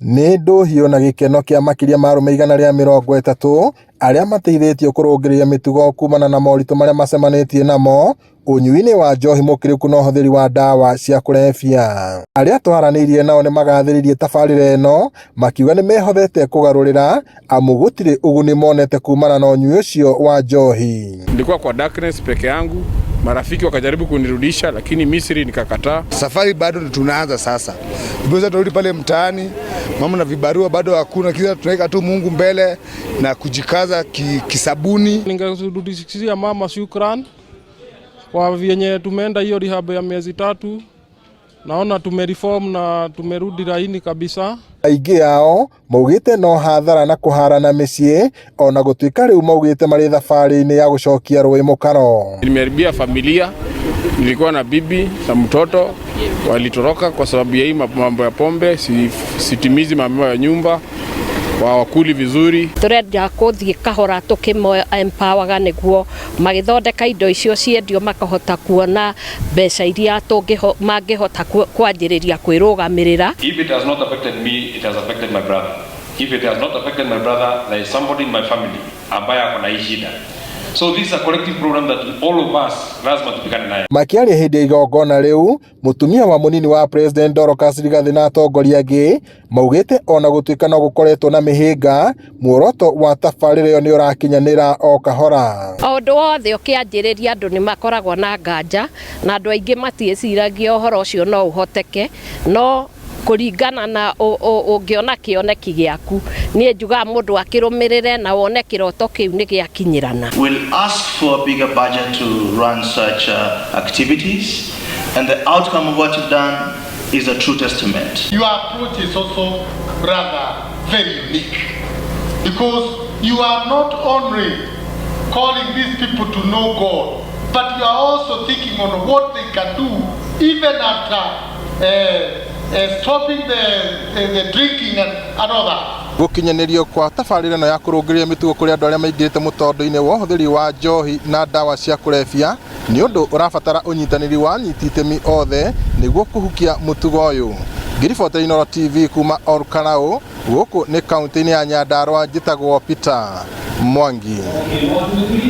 Nĩ njohi na gĩkeno kĩa makĩria ma arũme 130 arĩa mateithĩtio kũrũngĩrĩria mĩtugo kumana na moritũ marĩa macemanĩtie namo ũnyui-inĩ wa njohi mũkĩrĩku na ũhũthĩri wa ndawa cia kũrebia. Arĩa twaranĩirie nao nĩ magathĩrĩirie tabarĩra ĩno makiuga nĩ mehotete kũgarũrĩra amu gũtirĩ ũguni monete kumana na ũnyui ũcio wa njohi. Nilikuwa kwa darkness peke yangu, marafiki wakajaribu kunirudisha lakini Misri nikakataa. Safari bado tunaanza sasa. Tumeanza turudi pale mtaani, mama na vibarua bado hakuna, kila tunaweka tu Mungu mbele na kujikaza kisabuni. Ningerudishia mama shukran kwa vyenye tumeenda hiyo rehab ya miezi 3. Naona tumereform na tumerudi laini kabisa. Aingĩ ao maugĩte no hathara na kũharana mĩciĩ ona gũtuĩka rĩu maugĩte marĩ thabarĩ-inĩ ya gũcokia rũĩ mũkaro. Nimeharibia familia, nilikuwa na bibi na mtoto walitoroka kwa sababu ya hii mambo ya pombe, sitimizi mambo ya nyumba, wakuli vizuri. Turenda kuthii kahora tukimo empowerga niguo magithondeka indo icio ciendio makahota kuona mbeca iria mangihota kwanjĩrĩria kwĩrũgamĩrĩra. If it has not affected me, it has affected my brother. If it has not affected my brother, there is somebody in my family ambaye ako na hii shida. So this is a collective program that all of us lazima tupigane nayo. Makĩria hĩndĩ ya igongona rĩu, mũtumia wa mũnini wa President Rigathi na atongoria angĩ maugĩte ona gũtuĩka no gũkoretwo na mĩhĩnga, muoroto wa tabarĩra ĩyo nĩ ũrakinyanĩra o kahora. Ũndũ wothe ũkĩanjĩrĩria andũ nĩ makoragwo na nganja na andũ aingĩ matiĩciragia ũhoro ũcio no ũhoteke, no kũringana na ũngĩona kĩoneki gĩaku niĩ njuga mũndũ akĩrũmĩrĩre na wone kĩroto kĩu nĩ gĩakinyĩrana. We'll ask for a bigger budget to run such activities, and the outcome of what you've done is a true testament. Your approach is also rather very unique because you are not only calling these people to know God, but you are also thinking on what they can do even after stopping the drinking and all that. Gũkinyanĩrio kwa tabarĩra ĩno ya kũrũngĩrĩria mĩtugo kũrĩ andũ arĩa maingĩrĩte mũtondo-inĩ wa ũhũthĩri wa njohi na ndawa cia kũrebia nĩ ũndũ ũrabatara ũnyitanĩri wa anyiti itemi othe nĩguo kũhukia mũtugo ũyũ. Ngĩribotera Inooro TV kuma Olkalau gũkũ nĩ kaunti-inĩ ya Nyandarua, njĩtagwo Peter Mwangi.